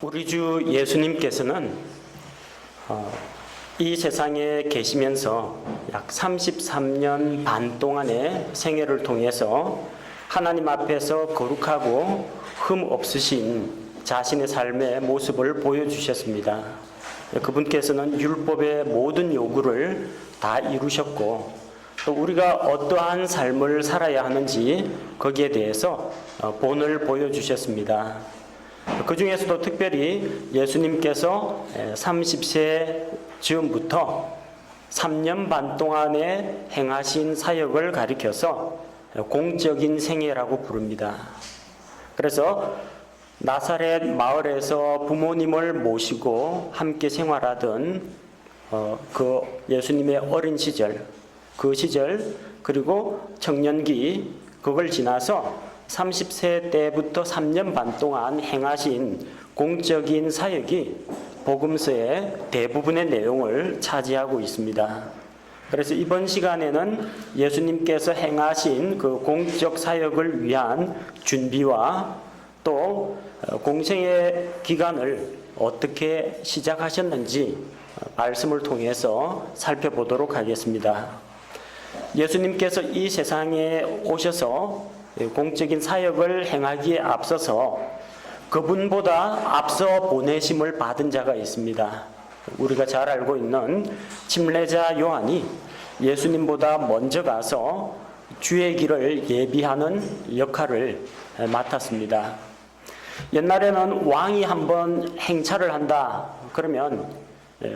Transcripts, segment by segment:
우리 주 예수님께서는 이 세상에 계시면서 약 33년 반 동안의 생애를 통해서 하나님 앞에서 거룩하고 흠 없으신 자신의 삶의 모습을 보여주셨습니다. 그분께서는 율법의 모든 요구를 다 이루셨고, 또 우리가 어떠한 삶을 살아야 하는지 거기에 대해서 본을 보여주셨습니다. 그 중에서도 특별히 예수님께서 30세 즈음부터 3년 반 동안에 행하신 사역을 가리켜서 공적인 생애라고 부릅니다. 그래서 나사렛 마을에서 부모님을 모시고 함께 생활하던 그 예수님의 어린 시절, 그 시절, 그리고 청년기, 그걸 지나서 30세 때부터 3년 반 동안 행하신 공적인 사역이 복음서의 대부분의 내용을 차지하고 있습니다. 그래서 이번 시간에는 예수님께서 행하신 그 공적 사역을 위한 준비와 또 공생의 기간을 어떻게 시작하셨는지 말씀을 통해서 살펴보도록 하겠습니다. 예수님께서 이 세상에 오셔서 공적인 사역을 행하기에 앞서서 그분보다 앞서 보내심을 받은 자가 있습니다. 우리가 잘 알고 있는 침례자 요한이 예수님보다 먼저 가서 주의 길을 예비하는 역할을 맡았습니다. 옛날에는 왕이 한번 행차를 한다 그러면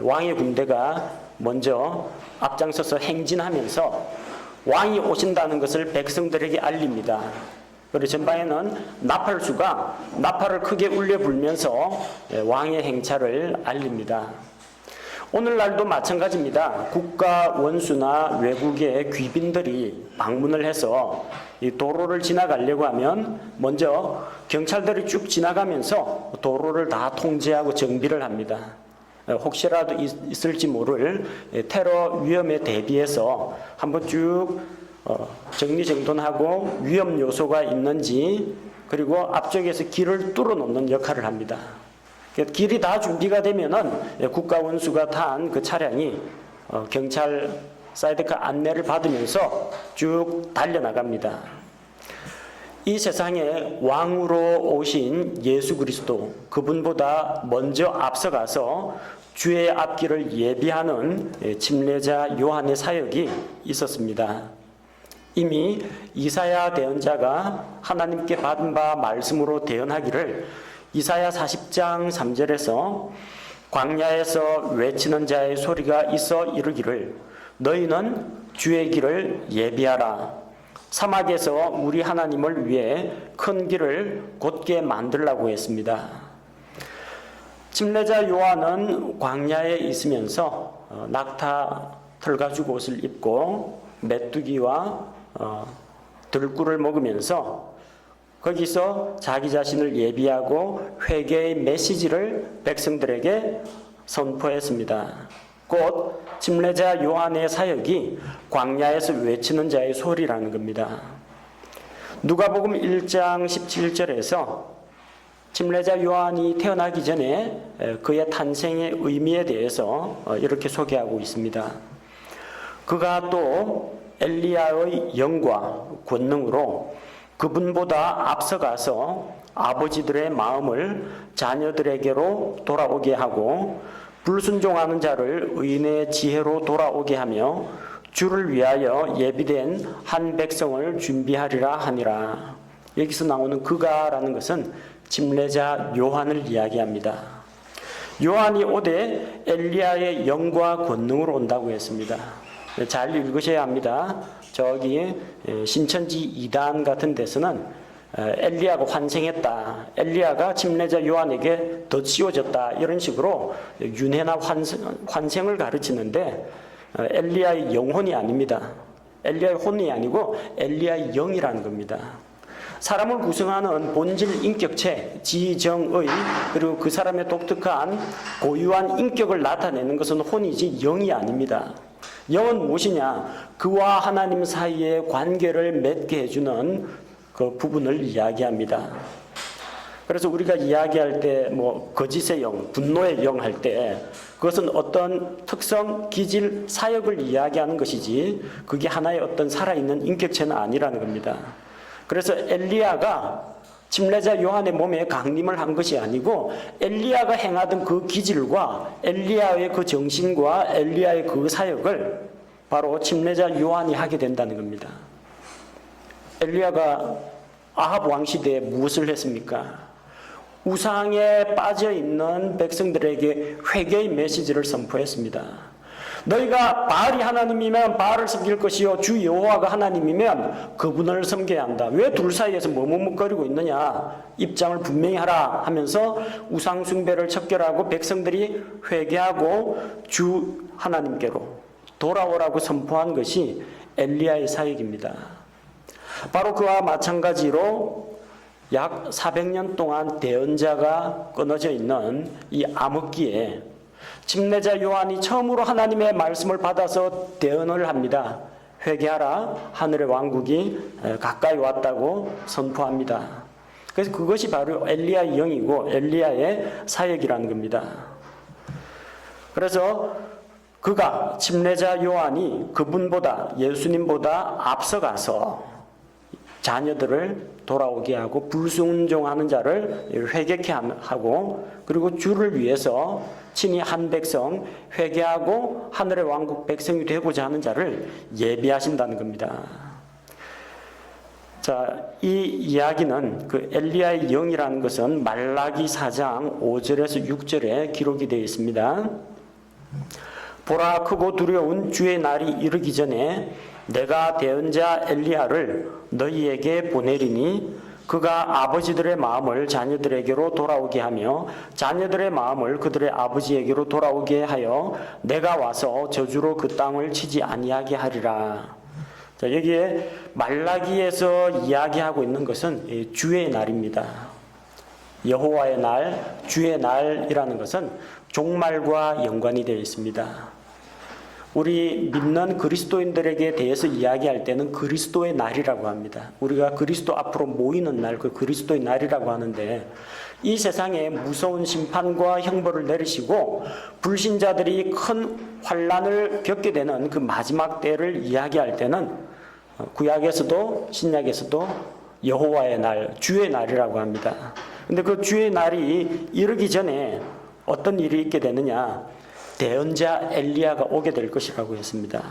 왕의 군대가 먼저 앞장서서 행진하면서 왕이 오신다는 것을 백성들에게 알립니다. 그리고 전방에는 나팔수가 나팔을 크게 울려 불면서 왕의 행차를 알립니다. 오늘날도 마찬가지입니다. 국가 원수나 외국의 귀빈들이 방문을 해서 이 도로를 지나가려고 하면 먼저 경찰들이 쭉 지나가면서 도로를 다 통제하고 정비를 합니다. 혹시라도 있을지 모를 테러 위험에 대비해서 한번 쭉 정리정돈하고 위험 요소가 있는지, 그리고 앞쪽에서 길을 뚫어 놓는 역할을 합니다. 길이 다 준비가 되면은 국가원수가 탄 그 차량이 경찰 사이드카 안내를 받으면서 쭉 달려나갑니다. 이 세상에 왕으로 오신 예수 그리스도, 그분보다 먼저 앞서가서 주의 앞길을 예비하는 침례자 요한의 사역이 있었습니다. 이미 이사야 대언자가 하나님께 받은 바 말씀으로 대언하기를 이사야 40장 3절에서 광야에서 외치는 자의 소리가 있어 이르기를 너희는 주의 길을 예비하라. 사막에서 우리 하나님을 위해 큰 길을 곧게 만들라고 했습니다. 침례자 요한은 광야에 있으면서 낙타 털가죽 옷을 입고 메뚜기와 들꿀을 먹으면서 거기서 자기 자신을 예비하고 회개의 메시지를 백성들에게 선포했습니다. 곧 침례자 요한의 사역이 광야에서 외치는 자의 소리라는 겁니다. 누가복음 1장 17절에서 침례자 요한이 태어나기 전에 그의 탄생의 의미에 대해서 이렇게 소개하고 있습니다. 그가 또 엘리야의 영과 권능으로 그분보다 앞서가서 아버지들의 마음을 자녀들에게로 돌아오게 하고 불순종하는 자를 의인의 지혜로 돌아오게 하며 주를 위하여 예비된 한 백성을 준비하리라 하니라. 여기서 나오는 그가라는 것은 침례자 요한을 이야기합니다. 요한이 오되 엘리야의 영과 권능으로 온다고 했습니다. 잘 읽으셔야 합니다. 저기 신천지 2단 같은 데서는 엘리야가 환생했다, 엘리야가 침례자 요한에게 더 씌워졌다, 이런 식으로 윤회나 환생을 가르치는데 엘리야의 영혼이 아닙니다. 엘리야의 혼이 아니고 엘리야의 영이라는 겁니다. 사람을 구성하는 본질 인격체, 지정의, 그리고 그 사람의 독특한 고유한 인격을 나타내는 것은 혼이지 영이 아닙니다. 영은 무엇이냐? 그와 하나님 사이의 관계를 맺게 해주는 그 부분을 이야기합니다. 그래서 우리가 이야기할 때 뭐 거짓의 영, 분노의 영 할 때 그것은 어떤 특성, 기질, 사역을 이야기하는 것이지 그게 하나의 어떤 살아있는 인격체는 아니라는 겁니다. 그래서 엘리야가 침례자 요한의 몸에 강림을 한 것이 아니고 엘리야가 행하던 그 기질과 엘리야의 그 정신과 엘리야의 그 사역을 바로 침례자 요한이 하게 된다는 겁니다. 엘리야가 아합 왕 시대에 무엇을 했습니까? 우상에 빠져 있는 백성들에게 회개의 메시지를 선포했습니다. 너희가 바알이 하나님이면 바알을 섬길 것이요 주 여호와가 하나님이면 그분을 섬겨야 한다. 왜 둘 사이에서 머뭇거리고 있느냐? 입장을 분명히 하라 하면서 우상 숭배를 척결하고 백성들이 회개하고 주 하나님께로 돌아오라고 선포한 것이 엘리야의 사역입니다. 바로 그와 마찬가지로 약 400년 동안 대언자가 끊어져 있는 이 암흑기에 침례자 요한이 처음으로 하나님의 말씀을 받아서 대언을 합니다. 회개하라, 하늘의 왕국이 가까이 왔다고 선포합니다. 그래서 그것이 바로 엘리야의 영이고 엘리야의 사역이라는 겁니다. 그래서 그가 침례자 요한이 그분보다 예수님보다 앞서가서 자녀들을 돌아오게 하고 불순종하는 자를 회개케 하고 그리고 주를 위해서 친히 한 백성 회개하고 하늘의 왕국 백성이 되고자 하는 자를 예비하신다는 겁니다. 자, 이 이야기는 그 엘리야의 영이라는 것은 말라기 4장 5절에서 6절에 기록이 되어 있습니다. 보라, 크고 두려운 주의 날이 이르기 전에 내가 대언자 엘리야를 너희에게 보내리니 그가 아버지들의 마음을 자녀들에게로 돌아오게 하며 자녀들의 마음을 그들의 아버지에게로 돌아오게 하여 내가 와서 저주로 그 땅을 치지 아니하게 하리라. 자, 여기에 말라기에서 이야기하고 있는 것은 주의 날입니다. 여호와의 날, 주의 날이라는 것은 종말과 연관이 되어 있습니다. 우리 믿는 그리스도인들에게 대해서 이야기할 때는 그리스도의 날이라고 합니다. 우리가 그리스도 앞으로 모이는 날, 그 그리스도의 날이라고 하는데 이 세상에 무서운 심판과 형벌을 내리시고 불신자들이 큰 환난을 겪게 되는 그 마지막 때를 이야기할 때는 구약에서도 신약에서도 여호와의 날, 주의 날이라고 합니다. 근데 그 주의 날이 이르기 전에 어떤 일이 있게 되느냐? 대언자 엘리야가 오게 될 것이라고 했습니다.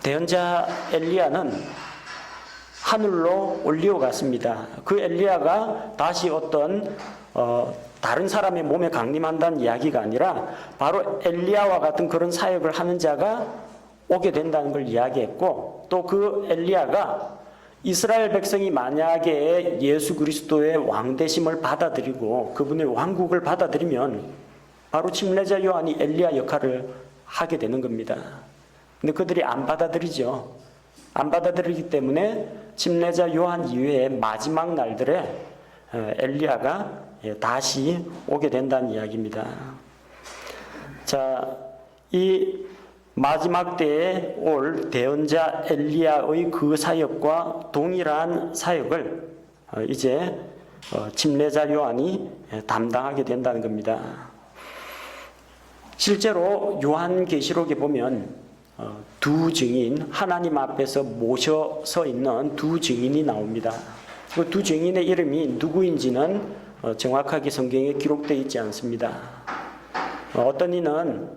대언자 엘리야는 하늘로 올리어갔습니다. 그 엘리야가 다시 어떤 다른 사람의 몸에 강림한다는 이야기가 아니라 바로 엘리야와 같은 그런 사역을 하는 자가 오게 된다는 걸 이야기했고 또 그 엘리야가 이스라엘 백성이 만약에 예수 그리스도의 왕되심을 받아들이고 그분의 왕국을 받아들이면 바로 침례자 요한이 엘리야 역할을 하게 되는 겁니다. 근데 그들이 안 받아들이죠. 안 받아들이기 때문에 침례자 요한 이후에 마지막 날들에 엘리야가 다시 오게 된다는 이야기입니다. 자, 이 마지막 때에 올 대언자 엘리야의 그 사역과 동일한 사역을 이제 침례자 요한이 담당하게 된다는 겁니다. 실제로 요한계시록에 보면 두 증인, 하나님 앞에서 모셔서 있는 두 증인이 나옵니다. 그 두 증인의 이름이 누구인지는 정확하게 성경에 기록되어 있지 않습니다. 어떤 이는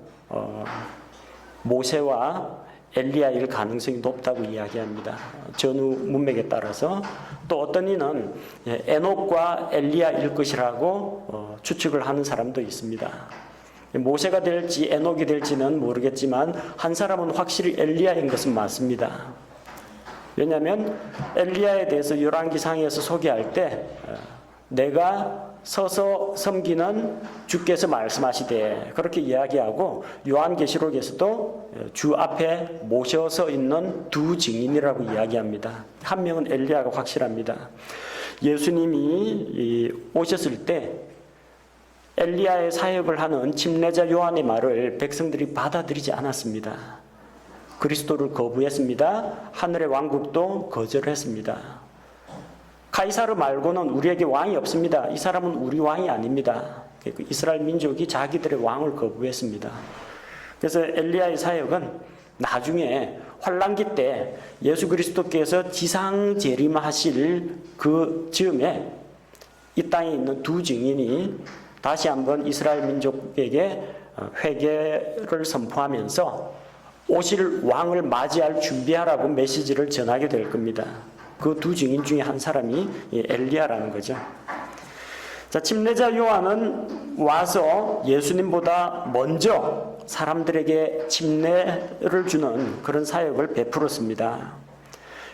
모세와 엘리야일 가능성이 높다고 이야기합니다. 전후 문맥에 따라서. 또 어떤 이는 에녹과 엘리야일 것이라고 추측을 하는 사람도 있습니다. 모세가 될지 에녹이 될지는 모르겠지만 한 사람은 확실히 엘리야인 것은 맞습니다. 왜냐하면 엘리야에 대해서 열왕기상에서 소개할 때 내가 서서 섬기는 주께서 말씀하시되 그렇게 이야기하고 요한계시록에서도 주 앞에 모셔서 있는 두 증인이라고 이야기합니다. 한 명은 엘리야가 확실합니다. 예수님이 오셨을 때 엘리야의 사역을 하는 침례자 요한의 말을 백성들이 받아들이지 않았습니다. 그리스도를 거부했습니다. 하늘의 왕국도 거절했습니다. 카이사르 말고는 우리에게 왕이 없습니다. 이 사람은 우리 왕이 아닙니다. 이스라엘 민족이 자기들의 왕을 거부했습니다. 그래서 엘리야의 사역은 나중에 환란기 때 예수 그리스도께서 지상 재림하실 그 즈음에 이 땅에 있는 두 증인이 다시 한번 이스라엘 민족에게 회개를 선포하면서 오실 왕을 맞이할 준비하라고 메시지를 전하게 될 겁니다. 그 두 증인 중에 한 사람이 엘리야라는 거죠. 자, 침례자 요한은 와서 예수님보다 먼저 사람들에게 침례를 주는 그런 사역을 베풀었습니다.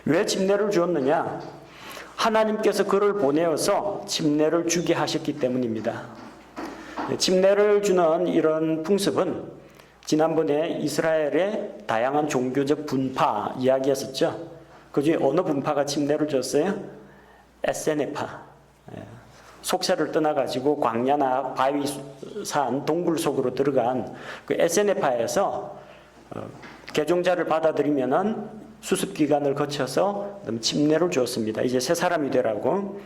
왜 침례를 주었느냐? 하나님께서 그를 보내어서 침례를 주게 하셨기 때문입니다. 침례를 주는 이런 풍습은 지난번에 이스라엘의 다양한 종교적 분파 이야기했었죠. 그 중에 어느 분파가 침례를 줬어요? 에세네파. 속세를 떠나가지고 광야나 바위산 동굴 속으로 들어간 그 에세네파에서 개종자를 받아들이면은 수습기간을 거쳐서 침례를 주었습니다. 이제 새 사람이 되라고.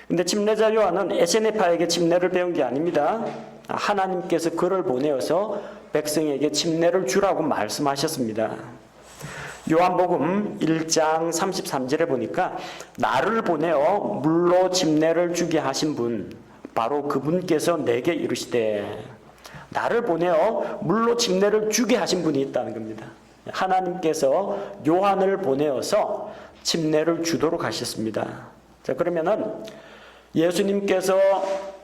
근데 침례자 요한은 에세네파에게 침례를 배운 게 아닙니다. 하나님께서 그를 보내어서 백성에게 침례를 주라고 말씀하셨습니다. 요한복음 1장 33절에 보니까 나를 보내어 물로 침례를 주게 하신 분, 바로 그분께서 내게 이르시되, 나를 보내어 물로 침례를 주게 하신 분이 있다는 겁니다. 하나님께서 요한을 보내어서 침례를 주도록 하셨습니다. 자, 그러면은 예수님께서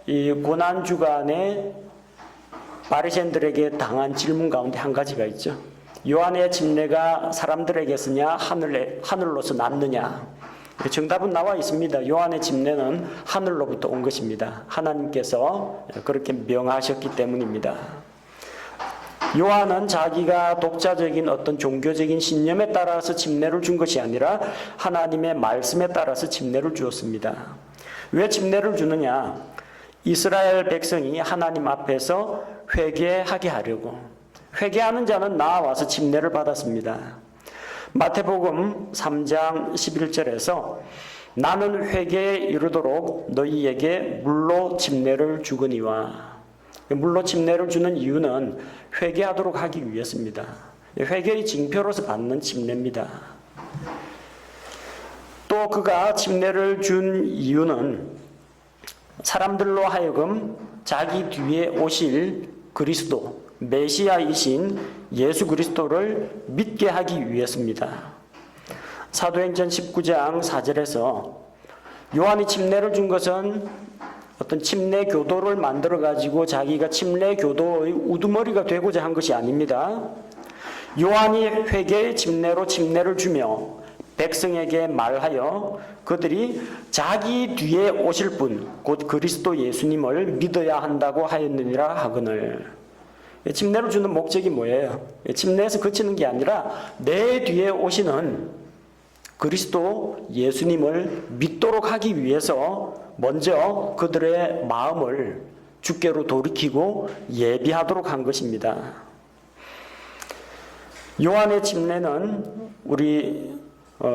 이 고난 주간에 바리새인들에게 당한 질문 가운데 한 가지가 있죠. 요한의 침례가 사람들에게서냐 하늘로서 났느냐? 정답은 나와 있습니다. 요한의 침례는 하늘로부터 온 것입니다. 하나님께서 그렇게 명하셨기 때문입니다. 요한은 자기가 독자적인 어떤 종교적인 신념에 따라서 침례를 준 것이 아니라 하나님의 말씀에 따라서 침례를 주었습니다. 왜 침례를 주느냐? 이스라엘 백성이 하나님 앞에서 회개하게 하려고. 회개하는 자는 나와서 침례를 받았습니다. 마태복음 3장 11절에서 나는 회개에 이르도록 너희에게 물로 침례를 주거니와. 물로 침례를 주는 이유는 회개하도록 하기 위해서입니다. 회개의 징표로서 받는 침례입니다. 또 그가 침례를 준 이유는 사람들로 하여금 자기 뒤에 오실 그리스도, 메시아이신 예수 그리스도를 믿게 하기 위해서입니다. 사도행전 19장 4절에서 요한이 침례를 준 것은 어떤 침례 교도를 만들어 가지고 자기가 침례 교도의 우두머리가 되고자 한 것이 아닙니다. 요한이 회개의 침례로 침례를 주며 백성에게 말하여 그들이 자기 뒤에 오실 분, 곧 그리스도 예수님을 믿어야 한다고 하였느니라 하거늘. 침례를 주는 목적이 뭐예요? 침례에서 그치는 게 아니라 내 뒤에 오시는 그리스도 예수님을 믿도록 하기 위해서 먼저 그들의 마음을 주께로 돌이키고 예비하도록 한 것입니다. 요한의 침례는 우리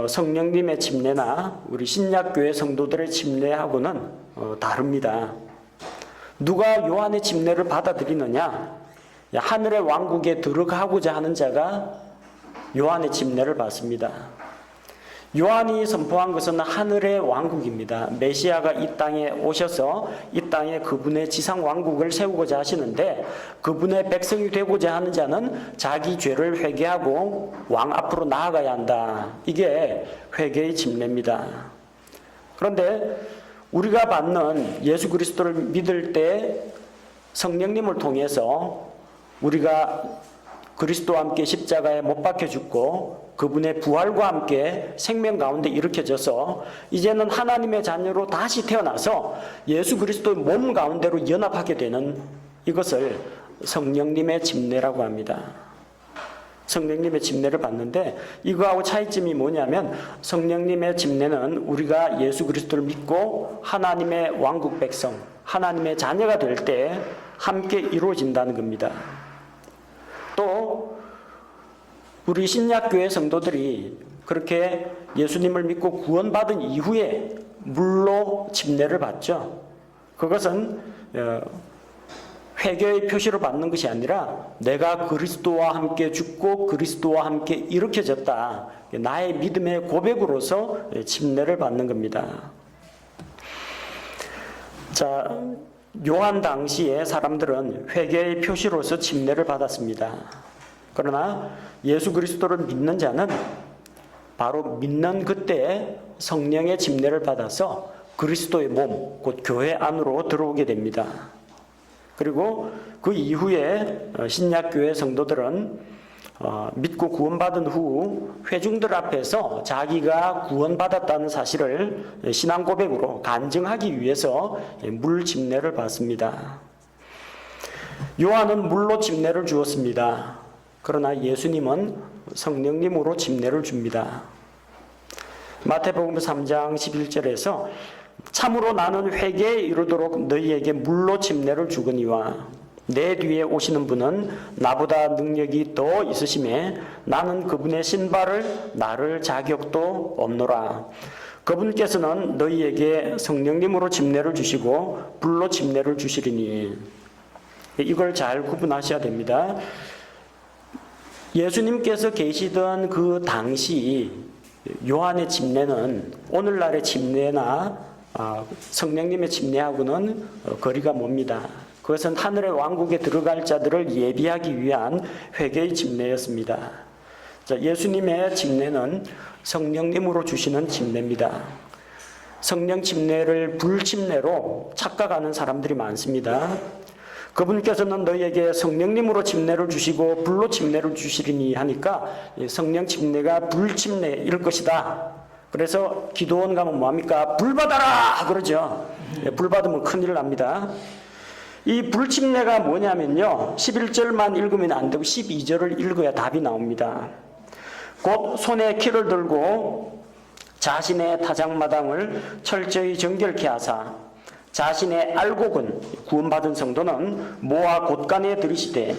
성령님의 침례나 우리 신약교회 성도들의 침례하고는 다릅니다. 누가 요한의 침례를 받아들이느냐? 하늘의 왕국에 들어가고자 하는 자가 요한의 침례를 받습니다. 요한이 선포한 것은 하늘의 왕국입니다. 메시아가 이 땅에 오셔서 이 땅에 그분의 지상 왕국을 세우고자 하시는데 그분의 백성이 되고자 하는 자는 자기 죄를 회개하고 왕 앞으로 나아가야 한다. 이게 회개의 침례입니다. 그런데 우리가 받는 예수 그리스도를 믿을 때 성령님을 통해서 우리가 그리스도와 함께 십자가에 못 박혀 죽고 그분의 부활과 함께 생명 가운데 일으켜져서 이제는 하나님의 자녀로 다시 태어나서 예수 그리스도의 몸 가운데로 연합하게 되는 이것을 성령님의 침례라고 합니다. 성령님의 침례를 받는데 이거하고 차이점이 뭐냐면 성령님의 침례는 우리가 예수 그리스도를 믿고 하나님의 왕국 백성, 하나님의 자녀가 될 때 함께 이루어진다는 겁니다. 또 우리 신약교회 성도들이 그렇게 예수님을 믿고 구원받은 이후에 물로 침례를 받죠. 그것은 회개의 표시로 받는 것이 아니라 내가 그리스도와 함께 죽고 그리스도와 함께 일으켜졌다. 나의 믿음의 고백으로서 침례를 받는 겁니다. 자, 요한 당시에 사람들은 회개의 표시로서 침례를 받았습니다. 그러나 예수 그리스도를 믿는 자는 바로 믿는 그때 성령의 침례를 받아서 그리스도의 몸, 곧 교회 안으로 들어오게 됩니다. 그리고 그 이후에 신약교회 성도들은 믿고 구원받은 후 회중들 앞에서 자기가 구원받았다는 사실을 신앙 고백으로 간증하기 위해서 물 침례를 받습니다. 요한은 물로 침례를 주었습니다. 그러나 예수님은 성령님으로 침례를 줍니다. 마태복음 3장 11절에서 참으로 나는 회개에 이르도록 너희에게 물로 침례를 주거니와 내 뒤에 오시는 분은 나보다 능력이 더 있으심에 나는 그분의 신발을 나를 자격도 없노라. 그분께서는 너희에게 성령님으로 침례를 주시고 불로 침례를 주시리니. 이걸 잘 구분하셔야 됩니다. 예수님께서 계시던 그 당시 요한의 침례는 오늘날의 침례나 성령님의 침례하고는 거리가 멉니다. 그것은 하늘의 왕국에 들어갈 자들을 예비하기 위한 회개의 침례였습니다. 자, 예수님의 침례는 성령님으로 주시는 침례입니다. 성령 침례를 불침례로 착각하는 사람들이 많습니다. 그분께서는 너희에게 성령님으로 침례를 주시고 불로 침례를 주시리니 하니까 성령 침례가 불침례일 것이다. 그래서 기도원 가면 뭐합니까? 불 받아라! 그러죠. 불 받으면 큰일 납니다. 이 불침례가 뭐냐면요, 11절만 읽으면 안 되고 12절을 읽어야 답이 나옵니다. 곧 손에 키를 들고 자신의 타작마당을 철저히 정결케 하사 자신의 알곡은, 구원받은 성도는 모아 곳간에 들이시되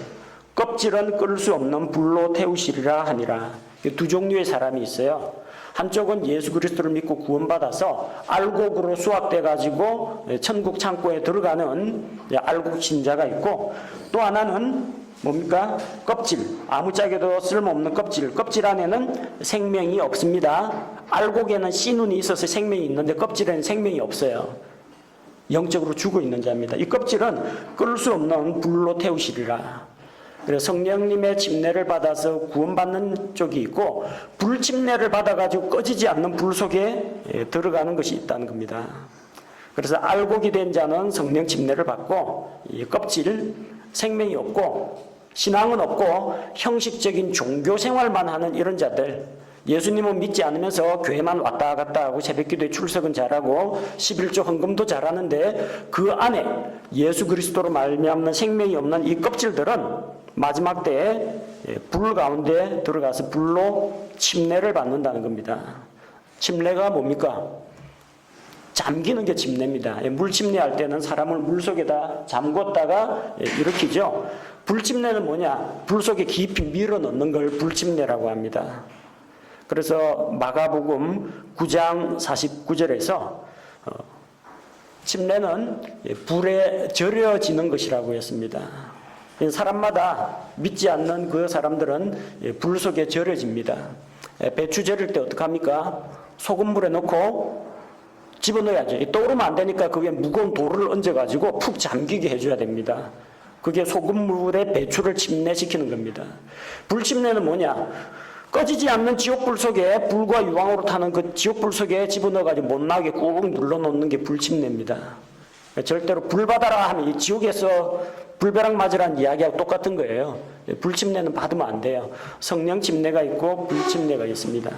껍질은 끌 수 없는 불로 태우시리라 하니라. 두 종류의 사람이 있어요. 한쪽은 예수 그리스도를 믿고 구원받아서 알곡으로 수확돼 가지고 천국 창고에 들어가는 알곡 신자가 있고, 또 하나는 뭡니까? 껍질, 아무짝에도 쓸모없는 껍질 안에는 생명이 없습니다. 알곡에는 씨눈이 있어서 생명이 있는데 껍질에는 생명이 없어요. 영적으로 죽어 있는 자입니다. 이 껍질은 끌 수 없는 불로 태우시리라. 그래서 성령님의 침례를 받아서 구원받는 쪽이 있고, 불침례를 받아가지고 꺼지지 않는 불 속에 들어가는 것이 있다는 겁니다. 그래서 알곡이 된 자는 성령 침례를 받고, 이 껍질, 생명이 없고 신앙은 없고 형식적인 종교 생활만 하는 이런 자들, 예수님은 믿지 않으면서 교회만 왔다 갔다 하고 새벽기도에 출석은 잘하고 11조 헌금도 잘하는데 그 안에 예수 그리스도로 말미암는 생명이 없는 이 껍질들은 마지막 때에 불 가운데 들어가서 불로 침례를 받는다는 겁니다. 침례가 뭡니까? 잠기는 게 침례입니다. 물 침례할 때는 사람을 물 속에다 잠궜다가 일으키죠. 불침례는 뭐냐? 불 속에 깊이 밀어 넣는 걸 불침례라고 합니다. 그래서 마가복음 9장 49절에서 침례는 불에 절여지는 것이라고 했습니다. 사람마다 믿지 않는 그 사람들은 불 속에 절여집니다. 배추 절일 때 어떡합니까? 소금물에 넣고 집어넣어야죠. 떠오르면 안 되니까 그게 무거운 돌을 얹어가지고 푹 잠기게 해줘야 됩니다. 그게 소금물에 배추를 침례시키는 겁니다. 불침례는 뭐냐? 꺼지지 않는 지옥불 속에 불과 유황으로 타는 그 지옥불 속에 집어넣어가지고 못 나오게 꾹 눌러놓는 게 불침례입니다. 절대로 불 받아라 하면 이 지옥에서 불벼락 맞으라는 이야기하고 똑같은 거예요. 불침례는 받으면 안 돼요. 성령 침례가 있고 불침례가 있습니다.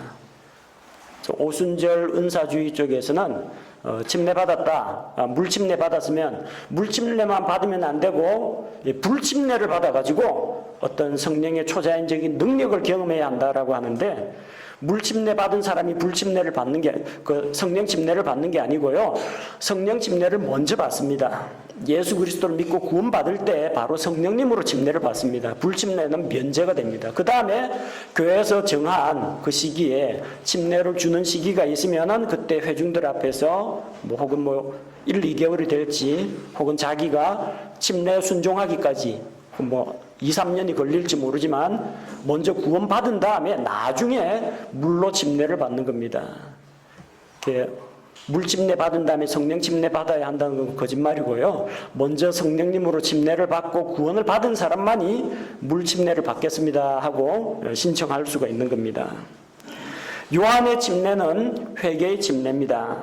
오순절 은사주의 쪽에서는 침례 받았다, 물침례 받았으면 물침례만 받으면 안 되고 불침례를 받아가지고 어떤 성령의 초자연적인 능력을 경험해야 한다라고 하는데, 물 침례 받은 사람이 불 침례를 받는 게, 성령 침례를 받는 게 아니고요. 성령 침례를 먼저 받습니다. 예수 그리스도를 믿고 구원받을 때 바로 성령님으로 침례를 받습니다. 불 침례는 면제가 됩니다. 그 다음에 교회에서 정한 그 시기에 침례를 주는 시기가 있으면은 그때 회중들 앞에서 혹은 1, 2개월이 될지 혹은 자기가 침례 순종하기까지 2, 3년이 걸릴지 모르지만 먼저 구원받은 다음에 나중에 물로 침례를 받는 겁니다. 물 침례 받은 다음에 성령 침례 받아야 한다는 건 거짓말이고요. 먼저 성령님으로 침례를 받고 구원을 받은 사람만이 물 침례를 받겠습니다 하고 신청할 수가 있는 겁니다. 요한의 침례는 회개의 침례입니다.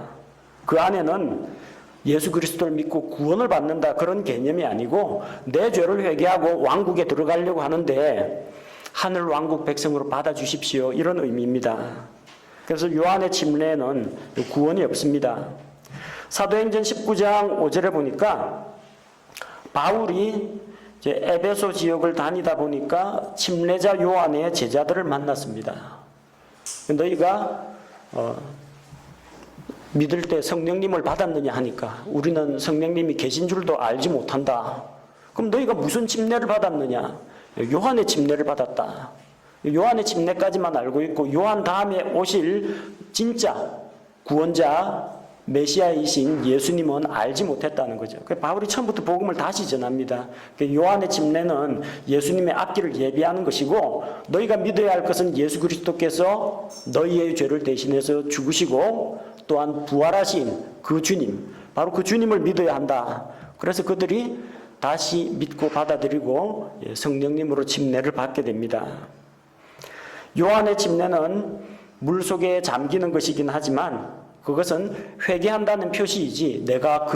그 안에는 예수 그리스도를 믿고 구원을 받는다 그런 개념이 아니고 내 죄를 회개하고 왕국에 들어가려고 하는데 하늘 왕국 백성으로 받아주십시오 이런 의미입니다. 그래서 요한의 침례는 구원이 없습니다. 사도행전 19장 5절에 보니까 바울이 이제 에베소 지역을 다니다 보니까 침례자 요한의 제자들을 만났습니다. 너희가 믿을 때 성령님을 받았느냐 하니까 우리는 성령님이 계신 줄도 알지 못한다. 그럼 너희가 무슨 침례를 받았느냐? 요한의 침례를 받았다. 요한의 침례까지만 알고 있고 요한 다음에 오실 진짜 구원자 메시아이신 예수님은 알지 못했다는 거죠. 바울이 처음부터 복음을 다시 전합니다. 요한의 침례는 예수님의 앞길을 예비하는 것이고 너희가 믿어야 할 것은 예수 그리스도께서 너희의 죄를 대신해서 죽으시고 또한 부활하신 그 주님, 바로 그 주님을 믿어야 한다. 그래서 그들이 다시 믿고 받아들이고 성령님으로 침례를 받게 됩니다. 요한의 침례는 물속에 잠기는 것이긴 하지만 그것은 회개한다는 표시이지 내가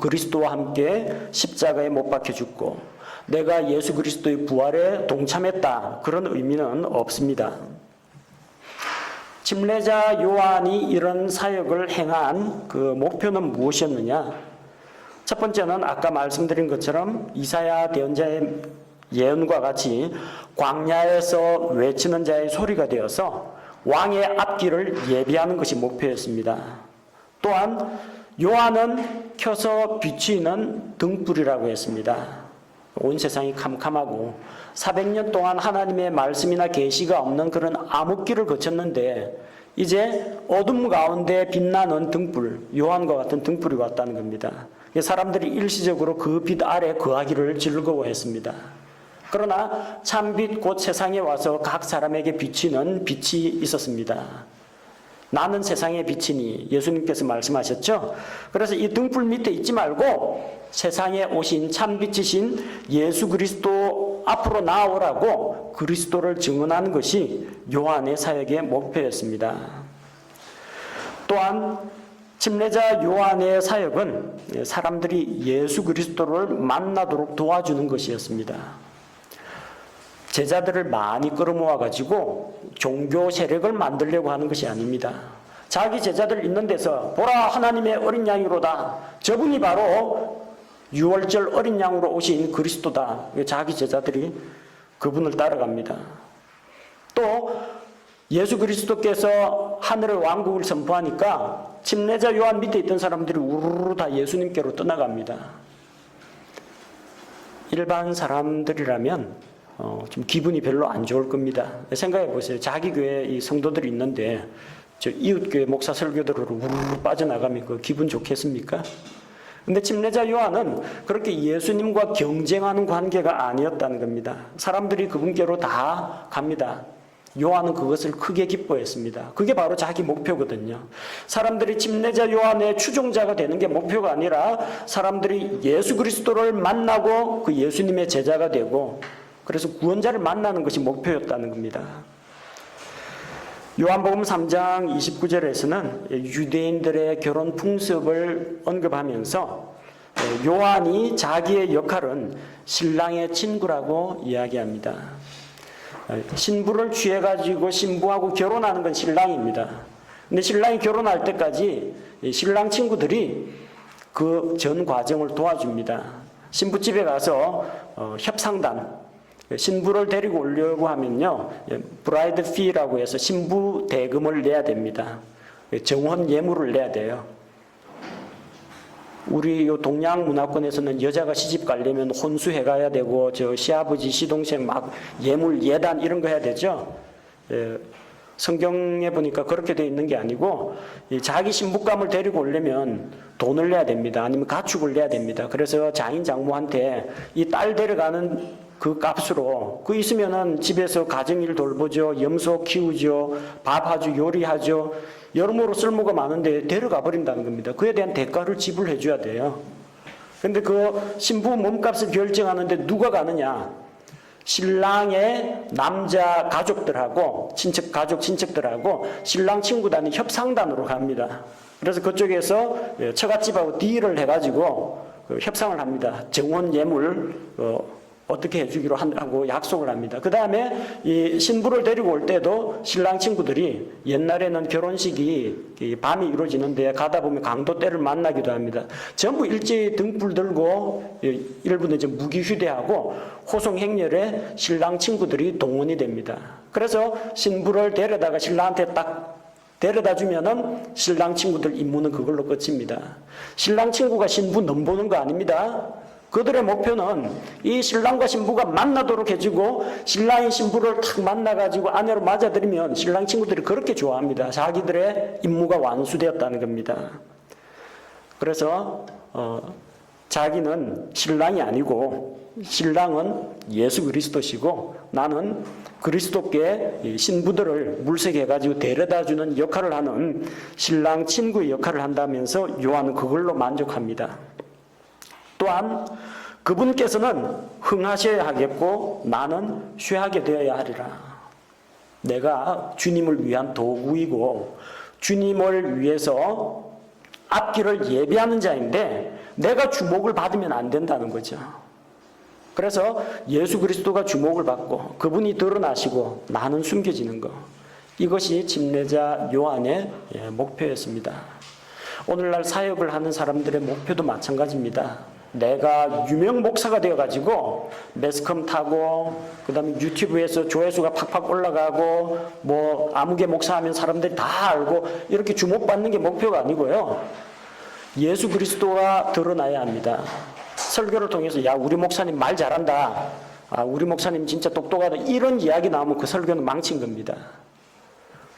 그리스도와 함께 십자가에 못 박혀 죽고 내가 예수 그리스도의 부활에 동참했다 그런 의미는 없습니다. 침례자 요한이 이런 사역을 행한 그 목표는 무엇이었느냐? 첫 번째는 아까 말씀드린 것처럼 이사야 대언자의 예언과 같이 광야에서 외치는 자의 소리가 되어서 왕의 앞길을 예비하는 것이 목표였습니다. 또한 요한은 켜서 비추이는 등불이라고 했습니다. 온 세상이 캄캄하고 400년 동안 하나님의 말씀이나 계시가 없는 그런 암흑길을 거쳤는데 이제 어둠 가운데 빛나는 등불, 요한과 같은 등불이 왔다는 겁니다. 사람들이 일시적으로 그 빛 아래 거하기를 즐거워했습니다. 그러나 참빛 곧 세상에 와서 각 사람에게 비치는 빛이 있었습니다. 나는 세상의 빛이니 예수님께서 말씀하셨죠. 그래서 이 등불 밑에 있지 말고 세상에 오신 참빛이신 예수 그리스도 앞으로 나오라고 그리스도를 증언하는 것이 요한의 사역의 목표였습니다. 또한 침례자 요한의 사역은 사람들이 예수 그리스도를 만나도록 도와주는 것이었습니다. 제자들을 많이 끌어모아가지고 종교 세력을 만들려고 하는 것이 아닙니다. 자기 제자들 있는 데서 보라 하나님의 어린 양이로다. 저분이 바로 유월절 어린 양으로 오신 그리스도다. 자기 제자들이 그분을 따라갑니다. 또 예수 그리스도께서 하늘의 왕국을 선포하니까 침례자 요한 밑에 있던 사람들이 우르르 다 예수님께로 떠나갑니다. 일반 사람들이라면 좀 기분이 별로 안 좋을 겁니다. 생각해 보세요. 자기 교회에 이 성도들이 있는데 저 이웃교회 목사 설교들으로 우르르 빠져나가면 그 기분 좋겠습니까? 근데 침례자 요한은 그렇게 예수님과 경쟁하는 관계가 아니었다는 겁니다. 사람들이 그분께로 다 갑니다. 요한은 그것을 크게 기뻐했습니다. 그게 바로 자기 목표거든요. 사람들이 침례자 요한의 추종자가 되는 게 목표가 아니라 사람들이 예수 그리스도를 만나고 그 예수님의 제자가 되고 그래서 구원자를 만나는 것이 목표였다는 겁니다. 요한복음 3장 29절에서는 유대인들의 결혼 풍습을 언급하면서 요한이 자기의 역할은 신랑의 친구라고 이야기합니다. 신부를 취해가지고 신부하고 결혼하는 건 신랑입니다. 근데 신랑이 결혼할 때까지 신랑 친구들이 그 전 과정을 도와줍니다. 신부집에 가서 협상단, 신부를 데리고 오려고 하면요, 브라이드 피라고 해서 신부 대금을 내야 됩니다. 정혼 예물을 내야 돼요. 우리 요 동양 문화권에서는 여자가 시집 가려면 혼수해 가야 되고, 저 시아버지, 시동생 막 예물, 예단 이런 거 해야 되죠. 성경에 보니까 그렇게 돼 있는 게 아니고, 자기 신부감을 데리고 오려면 돈을 내야 됩니다. 아니면 가축을 내야 됩니다. 그래서 장인 장모한테 이 딸 데려가는 그 값으로, 그 있으면은 집에서 가정일 돌보죠, 염소 키우죠, 밥하죠, 요리하죠, 여러모로 쓸모가 많은데 데려가 버린다는 겁니다. 그에 대한 대가를 지불해 줘야 돼요. 근데 그 신부 몸값을 결정하는데 누가 가느냐? 신랑의 남자 가족들하고 친척들하고 신랑 친구단이 협상단으로 갑니다. 그래서 그쪽에서 처갓집하고 딜을 해가지고 협상을 합니다. 정혼 예물 어떻게 해주기로 하고 약속을 합니다. 그 다음에 이 신부를 데리고 올 때도 신랑 친구들이, 옛날에는 결혼식이 밤이 이루어지는데 가다 보면 강도 때를 만나기도 합니다. 전부 일제히 등불 들고, 일부는 이제 무기 휴대하고 호송 행렬에 신랑 친구들이 동원이 됩니다. 그래서 신부를 데려다가 신랑한테 딱 데려다 주면은 신랑 친구들 임무는 그걸로 끝입니다. 신랑 친구가 신부 넘보는 거 아닙니다. 그들의 목표는 이 신랑과 신부가 만나도록 해주고, 신랑이 신부를 탁 만나가지고 아내로 맞아들이면 신랑 친구들이 그렇게 좋아합니다. 자기들의 임무가 완수되었다는 겁니다. 그래서 자기는 신랑이 아니고 신랑은 예수 그리스도시고, 나는 그리스도께 신부들을 물색해가지고 데려다주는 역할을 하는 신랑 친구의 역할을 한다면서 요한은 그걸로 만족합니다. 또한 그분께서는 흥하셔야 하겠고 나는 쉬하게 되어야 하리라. 내가 주님을 위한 도구이고 주님을 위해서 앞길을 예비하는 자인데 내가 주목을 받으면 안 된다는 거죠. 그래서 예수 그리스도가 주목을 받고 그분이 드러나시고 나는 숨겨지는 것, 이것이 침례자 요한의 목표였습니다. 오늘날 사역을 하는 사람들의 목표도 마찬가지입니다. 내가 유명 목사가 되어가지고 매스컴 타고, 그 다음에 유튜브에서 조회수가 팍팍 올라가고, 뭐 아무개 목사하면 사람들이 다 알고, 이렇게 주목받는 게 목표가 아니고요. 예수 그리스도가 드러나야 합니다. 설교를 통해서 야, 우리 목사님 말 잘한다, 우리 목사님 진짜 똑똑하다, 이런 이야기 나오면 그 설교는 망친 겁니다.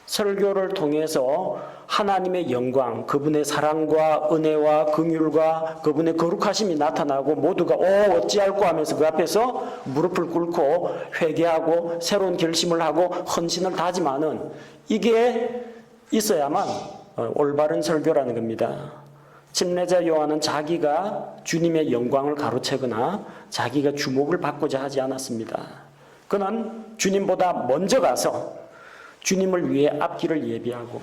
설교를 통해서 하나님의 영광, 그분의 사랑과 은혜와 긍휼과 그분의 거룩하심이 나타나고 모두가 어찌할꼬 하면서 그 앞에서 무릎을 꿇고 회개하고 새로운 결심을 하고 헌신을 다짐하는, 이게 있어야만 올바른 설교라는 겁니다. 침례자 요한은 자기가 주님의 영광을 가로채거나 자기가 주목을 받고자 하지 않았습니다. 그는 주님보다 먼저 가서 주님을 위해 앞길을 예비하고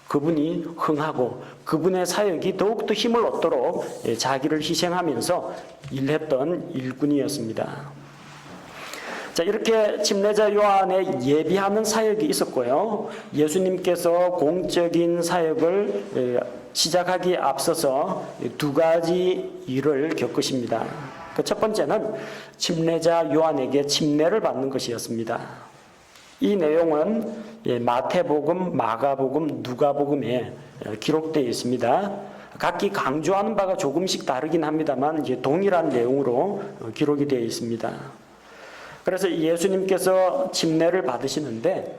그분이 흥하고 그분의 사역이 더욱더 힘을 얻도록 자기를 희생하면서 일했던 일꾼이었습니다. 자, 이렇게 침례자 요한의 예비하는 사역이 있었고요. 예수님께서 공적인 사역을 시작하기에 앞서서 두 가지 일을 겪으십니다. 그 첫 번째는 침례자 요한에게 침례를 받는 것이었습니다. 이 내용은 마태복음, 마가복음, 누가복음에 기록되어 있습니다. 각기 강조하는 바가 조금씩 다르긴 합니다만 이제 동일한 내용으로 기록이 되어 있습니다. 그래서 예수님께서 침례를 받으시는데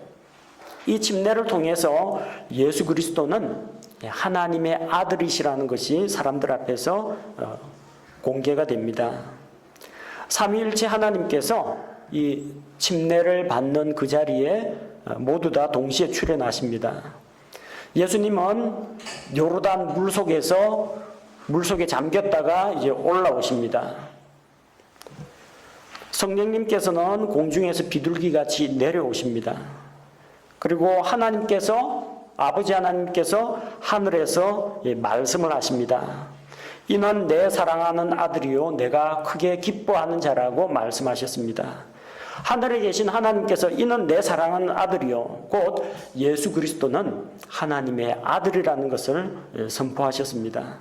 이 침례를 통해서 예수 그리스도는 하나님의 아들이시라는 것이 사람들 앞에서 공개가 됩니다. 삼위일체 하나님께서 이 침례를 받는 그 자리에 모두 다 동시에 출현하십니다. 예수님은 요르단 물속에 잠겼다가 이제 올라오십니다. 성령님께서는 공중에서 비둘기같이 내려오십니다. 그리고 아버지 하나님께서 하늘에서 말씀을 하십니다. 이는 내 사랑하는 아들이요 내가 크게 기뻐하는 자라고 말씀하셨습니다. 하늘에 계신 하나님께서 이는 내 사랑하는 아들이요, 곧 예수 그리스도는 하나님의 아들이라는 것을 선포하셨습니다.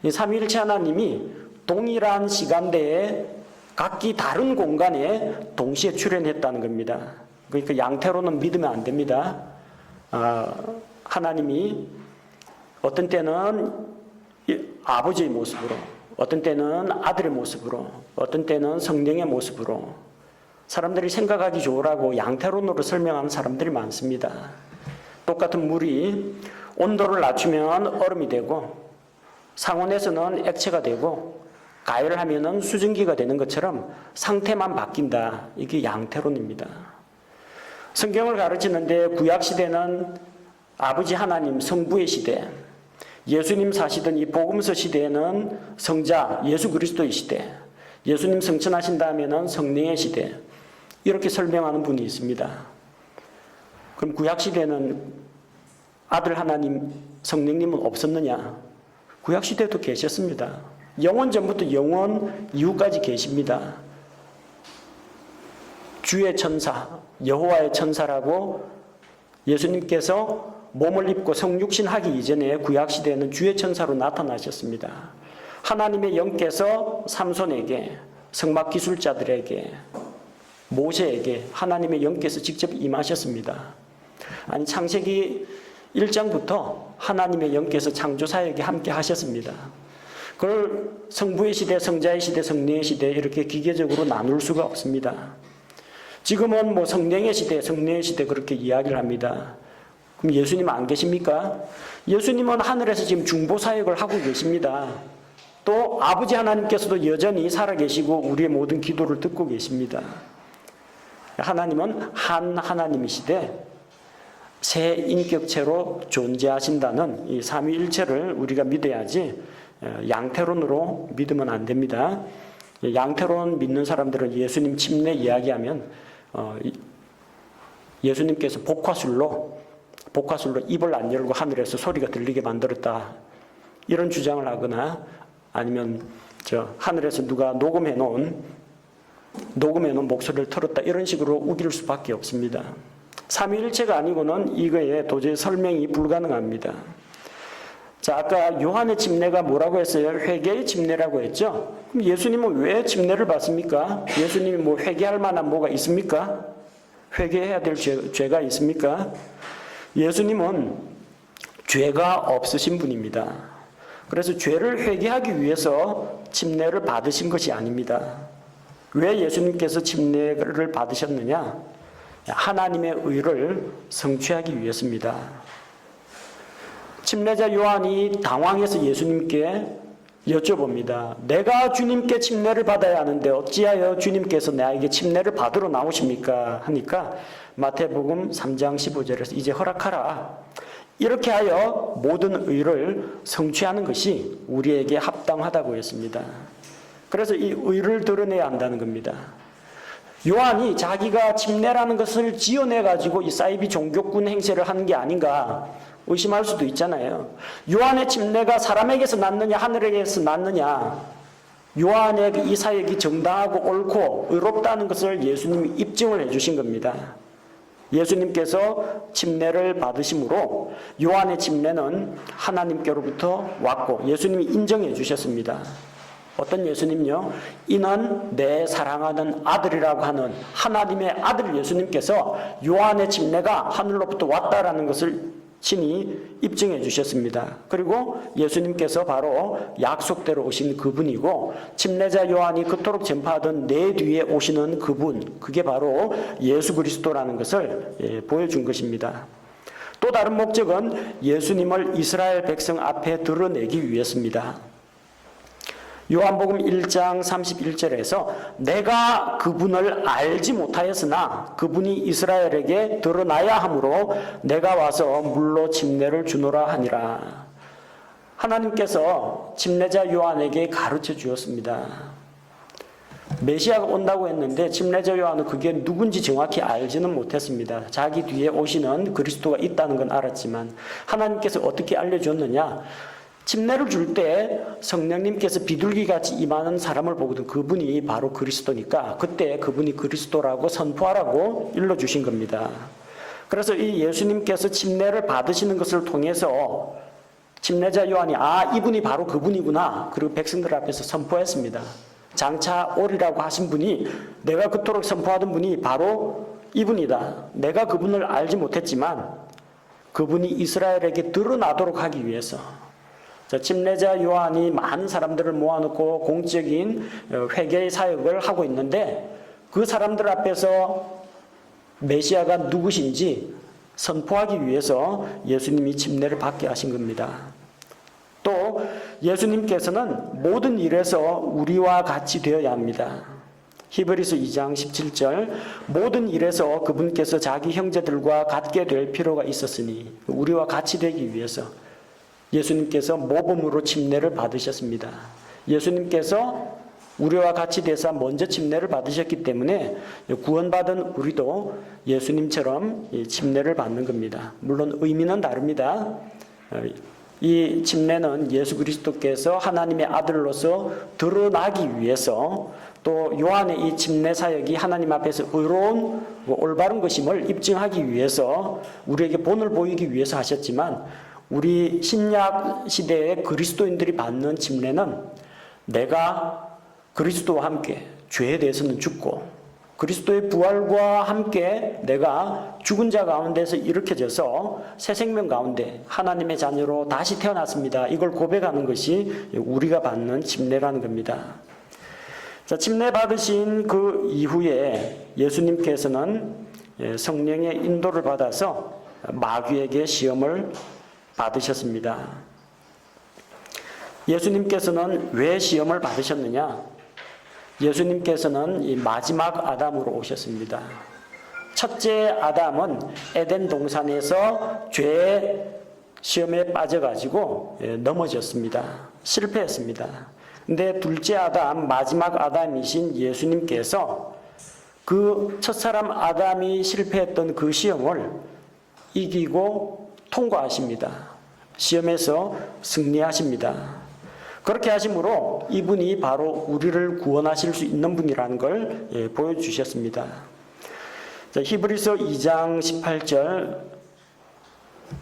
이 삼위일체 하나님이 동일한 시간대에 각기 다른 공간에 동시에 출현했다는 겁니다. 그러니까 양태로는 믿으면 안 됩니다. 하나님이 어떤 때는 아버지의 모습으로, 어떤 때는 아들의 모습으로, 어떤 때는 성령의 모습으로, 사람들이 생각하기 좋으라고 양태론으로 설명하는 사람들이 많습니다. 똑같은 물이 온도를 낮추면 얼음이 되고, 상온에서는 액체가 되고, 가열하면 수증기가 되는 것처럼 상태만 바뀐다. 이게 양태론입니다. 성경을 가르치는데 구약시대는 아버지 하나님 성부의 시대, 예수님 사시던 이 복음서 시대에는 성자 예수 그리스도의 시대, 예수님 성천하신 다음에는 성령의 시대, 이렇게 설명하는 분이 있습니다. 그럼 구약시대는 아들 하나님 성령님은 없었느냐? 구약시대도 계셨습니다. 영원 전부터 영원 이후까지 계십니다. 주의 천사, 여호와의 천사라고 예수님께서 몸을 입고 성육신 하기 이전에 구약시대에는 주의 천사로 나타나셨습니다. 하나님의 영께서 삼손에게, 성막 기술자들에게, 모세에게 하나님의 영께서 직접 임하셨습니다. 아니, 창세기 1장부터 하나님의 영께서 창조사역에 함께 하셨습니다. 그걸 성부의 시대, 성자의 시대, 성령의 시대 이렇게 기계적으로 나눌 수가 없습니다. 지금은 뭐 성령의 시대, 성령의 시대 그렇게 이야기를 합니다. 그럼 예수님 안 계십니까? 예수님은 하늘에서 지금 중보사역을 하고 계십니다. 또 아버지 하나님께서도 여전히 살아계시고 우리의 모든 기도를 듣고 계십니다. 하나님은 한 하나님이시되 세 인격체로 존재하신다는 이 삼위일체를 우리가 믿어야지 양태론으로 믿으면 안 됩니다. 양태론 믿는 사람들은 예수님 침례 이야기하면 예수님께서 복화술로 입을 안 열고 하늘에서 소리가 들리게 만들었다, 이런 주장을 하거나, 아니면 하늘에서 누가 녹음해 놓은 목소리를 틀었다, 이런 식으로 우길 수밖에 없습니다. 삼위일체가 아니고는 이거에 도저히 설명이 불가능합니다. 자, 아까 요한의 침례가 뭐라고 했어요? 회개의 침례라고 했죠? 그럼 예수님은 왜 침례를 받습니까? 예수님이 뭐 회개할 만한 뭐가 있습니까? 회개해야 될 죄가 있습니까? 예수님은 죄가 없으신 분입니다. 그래서 죄를 회개하기 위해서 침례를 받으신 것이 아닙니다. 왜 예수님께서 침례를 받으셨느냐? 하나님의 의를 성취하기 위해서입니다. 침례자 요한이 당황해서 예수님께 여쭤봅니다. 내가 주님께 침례를 받아야 하는데 어찌하여 주님께서 나에게 침례를 받으러 나오십니까? 하니까 마태복음 3장 15절에서 이제 허락하라. 이렇게 하여 모든 의를 성취하는 것이 우리에게 합당하다고 했습니다. 그래서 이 의를 드러내야 한다는 겁니다. 요한이 자기가 침례라는 것을 지어내가지고 이 사이비 종교꾼 행세를 하는 게 아닌가 의심할 수도 있잖아요. 요한의 침례가 사람에게서 났느냐 하늘에게서 났느냐, 요한의 이 사역이 정당하고 옳고 의롭다는 것을 예수님이 입증을 해주신 겁니다. 예수님께서 침례를 받으심으로 요한의 침례는 하나님께로부터 왔고 예수님이 인정해 주셨습니다. 어떤 예수님요? 이는 내 사랑하는 아들이라고 하는 하나님의 아들 예수님께서 요한의 침례가 하늘로부터 왔다라는 것을 친히 입증해 주셨습니다. 그리고 예수님께서 바로 약속대로 오신 그분이고, 침례자 요한이 그토록 전파하던 내 뒤에 오시는 그분, 그게 바로 예수 그리스도라는 것을 보여준 것입니다. 또 다른 목적은 예수님을 이스라엘 백성 앞에 드러내기 위해서입니다. 요한복음 1장 31절에서 내가 그분을 알지 못하였으나 그분이 이스라엘에게 드러나야 하므로 내가 와서 물로 침례를 주노라 하니라. 하나님께서 침례자 요한에게 가르쳐 주었습니다. 메시아가 온다고 했는데 침례자 요한은 그게 누군지 정확히 알지는 못했습니다. 자기 뒤에 오시는 그리스도가 있다는 건 알았지만 하나님께서 어떻게 알려줬느냐? 침례를 줄 때 성령님께서 비둘기같이 임하는 사람을 보거든 그분이 바로 그리스도니까 그때 그분이 그리스도라고 선포하라고 일러주신 겁니다. 그래서 이 예수님께서 침례를 받으시는 것을 통해서 침례자 요한이 이분이 바로 그분이구나, 그리고 백성들 앞에서 선포했습니다. 장차 오리라고 하신 분이, 내가 그토록 선포하던 분이 바로 이분이다. 내가 그분을 알지 못했지만 그분이 이스라엘에게 드러나도록 하기 위해서 침례자 요한이 많은 사람들을 모아놓고 공적인 회개의 사역을 하고 있는데, 그 사람들 앞에서 메시아가 누구신지 선포하기 위해서 예수님이 침례를 받게 하신 겁니다. 또 예수님께서는 모든 일에서 우리와 같이 되어야 합니다. 히브리서 2장 17절, 모든 일에서 그분께서 자기 형제들과 같게 될 필요가 있었으니, 우리와 같이 되기 위해서 예수님께서 모범으로 침례를 받으셨습니다. 예수님께서 우리와 같이 돼서 먼저 침례를 받으셨기 때문에 구원받은 우리도 예수님처럼 침례를 받는 겁니다. 물론 의미는 다릅니다. 이 침례는 예수 그리스도께서 하나님의 아들로서 드러나기 위해서, 또 요한의 이 침례 사역이 하나님 앞에서 의로운 올바른 것임을 입증하기 위해서, 우리에게 본을 보이기 위해서 하셨지만, 우리 신약 시대의 그리스도인들이 받는 침례는 내가 그리스도와 함께 죄에 대해서는 죽고, 그리스도의 부활과 함께 내가 죽은 자 가운데서 일으켜져서 새 생명 가운데 하나님의 자녀로 다시 태어났습니다. 이걸 고백하는 것이 우리가 받는 침례라는 겁니다. 자, 침례 받으신 그 이후에 예수님께서는 성령의 인도를 받아서 마귀에게 시험을 받으셨습니다. 예수님께서는 왜 시험을 받으셨느냐? 예수님께서는 이 마지막 아담으로 오셨습니다. 첫째 아담은 에덴 동산에서 죄의 시험에 빠져가지고 넘어졌습니다. 실패했습니다. 근데 둘째 아담, 마지막 아담이신 예수님께서 그 첫사람 아담이 실패했던 그 시험을 이기고 통과하십니다. 시험에서 승리하십니다. 그렇게 하심으로 이분이 바로 우리를 구원하실 수 있는 분이라는 걸 보여주셨습니다. 자, 히브리서 2장 18절,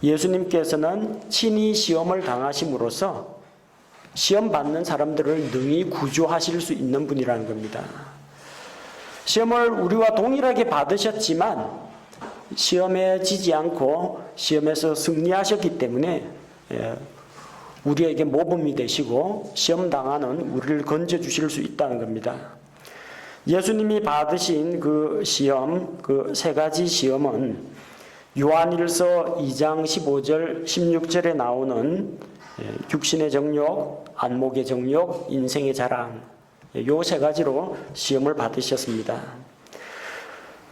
예수님께서는 친히 시험을 당하심으로써 시험 받는 사람들을 능히 구조하실 수 있는 분이라는 겁니다. 시험을 우리와 동일하게 받으셨지만 시험에 지지 않고 시험에서 승리하셨기 때문에 우리에게 모범이 되시고 시험 당하는 우리를 건져주실 수 있다는 겁니다. 예수님이 받으신 그 시험, 그 세 가지 시험은 요한일서 2장 15절, 16절에 나오는 육신의 정욕, 안목의 정욕, 인생의 자랑, 요 세 가지로 시험을 받으셨습니다.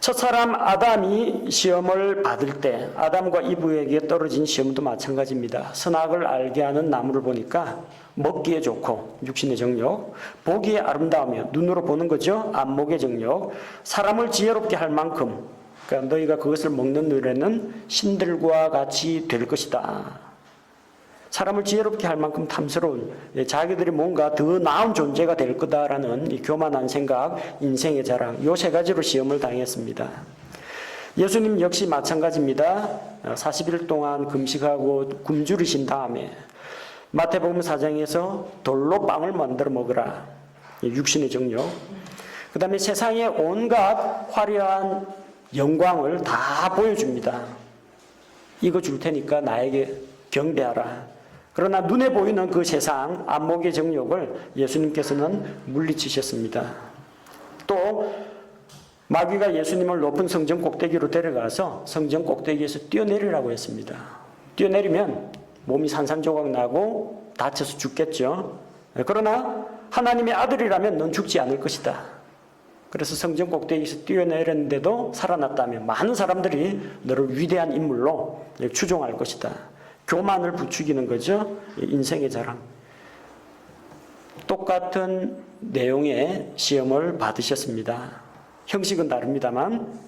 첫사람 아담이 시험을 받을 때 아담과 이브에게 떨어진 시험도 마찬가지입니다. 선악을 알게 하는 나무를 보니까 먹기에 좋고 육신의 정욕, 보기에 아름다우며 눈으로 보는 거죠. 안목의 정욕, 사람을 지혜롭게 할 만큼, 그러니까 너희가 그것을 먹는 날에는 신들과 같이 될 것이다. 사람을 지혜롭게 할 만큼 탐스러운, 자기들이 뭔가 더 나은 존재가 될 거다라는 이 교만한 생각, 인생의 자랑, 요 세 가지로 시험을 당했습니다. 예수님 역시 마찬가지입니다. 40일 동안 금식하고 굶주리신 다음에 마태복음 4장에서 돌로 빵을 만들어 먹으라, 육신의 정욕. 그 다음에 세상의 온갖 화려한 영광을 다 보여줍니다. 이거 줄 테니까 나에게 경배하라. 그러나 눈에 보이는 그 세상, 안목의 정욕을 예수님께서는 물리치셨습니다. 또 마귀가 예수님을 높은 성전 꼭대기로 데려가서 성전 꼭대기에서 뛰어내리라고 했습니다. 뛰어내리면 몸이 산산조각 나고 다쳐서 죽겠죠. 그러나 하나님의 아들이라면 넌 죽지 않을 것이다. 그래서 성전 꼭대기에서 뛰어내렸는데도 살아났다며 많은 사람들이 너를 위대한 인물로 추종할 것이다. 교만을 부추기는 거죠. 인생의 자랑. 똑같은 내용의 시험을 받으셨습니다. 형식은 다릅니다만,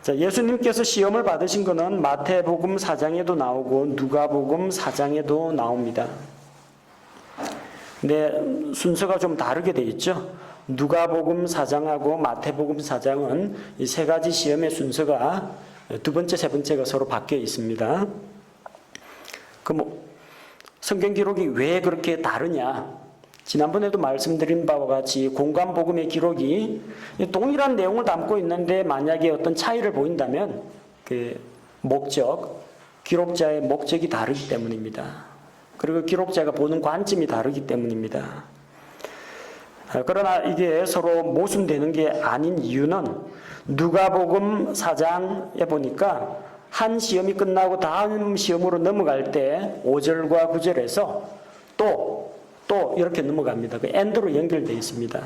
자, 예수님께서 시험을 받으신 것은 마태복음 4장에도 나오고 누가복음 4장에도 나옵니다. 근데 순서가 좀 다르게 돼 있죠. 누가복음 4장하고 마태복음 4장은 이 세 가지 시험의 순서가 두 번째, 세 번째가 서로 바뀌어 있습니다. 성경 기록이 왜 그렇게 다르냐? 지난번에도 말씀드린 바와 같이 공관복음의 기록이 동일한 내용을 담고 있는데 만약에 어떤 차이를 보인다면 그 기록자의 목적이 다르기 때문입니다. 그리고 기록자가 보는 관점이 다르기 때문입니다. 그러나 이게 서로 모순되는 게 아닌 이유는 누가복음 4장에 보니까 한 시험이 끝나고 다음 시험으로 넘어갈 때 5절과 9절에서 또 이렇게 넘어갑니다. 그 엔드로 연결되어 있습니다.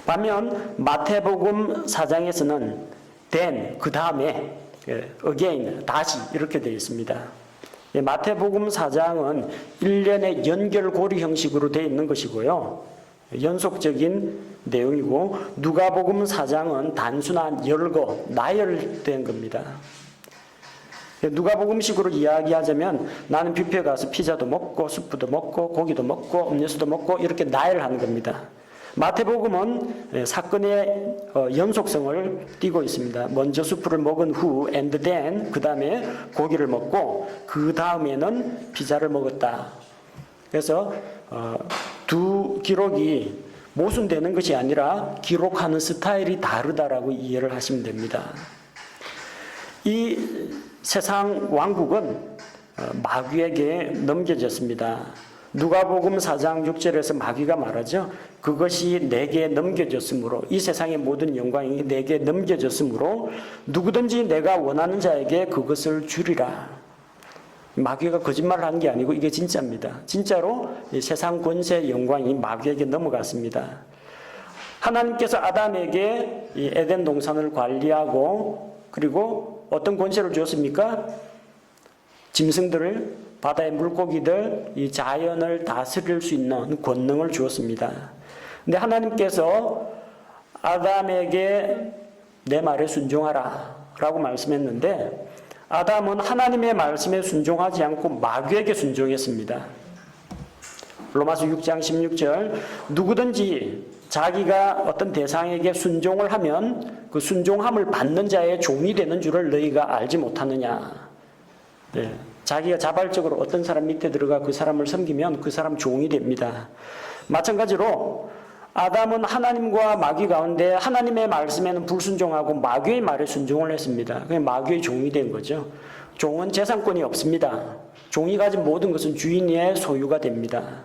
반면 마태복음 4장에서는 then, 그 다음에 again, 다시 이렇게 되어 있습니다. 마태복음 4장은 일련의 연결고리 형식으로 되어 있는 것이고요. 연속적인 내용이고 누가복음 4장은 단순한 나열된 겁니다. 누가복음식으로 이야기하자면 나는 뷔페 가서 피자도 먹고 수프도 먹고 고기도 먹고 음료수도 먹고 이렇게 나열하는 겁니다. 마태복음은 사건의 연속성을 띠고 있습니다. 먼저 수프를 먹은 후 and then 그 다음에 고기를 먹고 그 다음에는 피자를 먹었다. 그래서 두 기록이 모순되는 것이 아니라 기록하는 스타일이 다르다라고 이해를 하시면 됩니다. 이 세상 왕국은 마귀에게 넘겨졌습니다. 누가복음 4장 6절에서 마귀가 말하죠. 그것이 내게 넘겨졌으므로 이 세상의 모든 영광이 내게 넘겨졌으므로 누구든지 내가 원하는 자에게 그것을 주리라. 마귀가 거짓말을 하는 게 아니고 이게 진짜입니다. 진짜로 이 세상 권세 영광이 마귀에게 넘어갔습니다. 하나님께서 아담에게 이 에덴 동산을 관리하고 그리고 어떤 권세를 주었습니까? 짐승들을, 바다의 물고기들, 이 자연을 다스릴 수 있는 권능을 주었습니다. 근데 하나님께서 아담에게 내 말에 순종하라 라고 말씀했는데 아담은 하나님의 말씀에 순종하지 않고 마귀에게 순종했습니다. 로마서 6장 16절 누구든지 자기가 어떤 대상에게 순종을 하면 그 순종함을 받는 자의 종이 되는 줄을 너희가 알지 못하느냐. 네. 자기가 자발적으로 어떤 사람 밑에 들어가 그 사람을 섬기면 그 사람 종이 됩니다. 마찬가지로 아담은 하나님과 마귀 가운데 하나님의 말씀에는 불순종하고 마귀의 말에 순종을 했습니다. 그냥 마귀의 종이 된 거죠. 종은 재산권이 없습니다. 종이 가진 모든 것은 주인의 소유가 됩니다.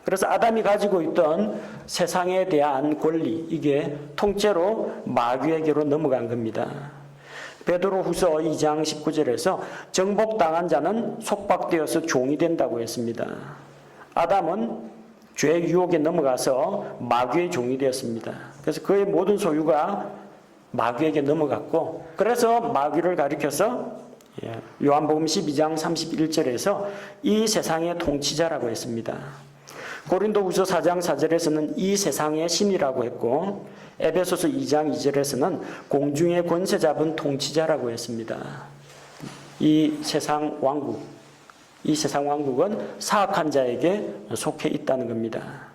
그래서 아담이 가지고 있던 세상에 대한 권리, 이게 통째로 마귀에게로 넘어간 겁니다. 베드로후서 2장 19절에서 정복당한 자는 속박되어서 종이 된다고 했습니다. 아담은 죄의 유혹에 넘어가서 마귀의 종이 되었습니다. 그래서 그의 모든 소유가 마귀에게 넘어갔고 그래서 마귀를 가리켜서 요한복음 12장 31절에서 이 세상의 통치자라고 했습니다. 고린도후서 4장 4절에서는 이 세상의 신이라고 했고 에베소서 2장 2절에서는 공중의 권세 잡은 통치자라고 했습니다. 이 세상 왕국은 사악한 자에게 속해 있다는 겁니다.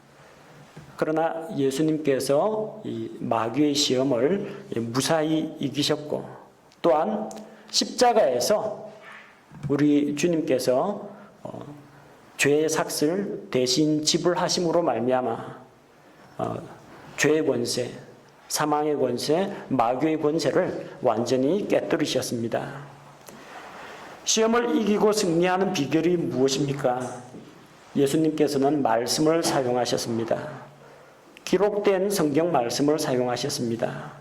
그러나 예수님께서 이 마귀의 시험을 무사히 이기셨고 또한 십자가에서 우리 주님께서 죄의 삭을 대신 지불하심으로 말미암아 죄의 권세, 사망의 권세, 마귀의 권세를 완전히 깨뜨리셨습니다. 시험을 이기고 승리하는 비결이 무엇입니까? 예수님께서는 말씀을 사용하셨습니다. 기록된 성경 말씀을 사용하셨습니다.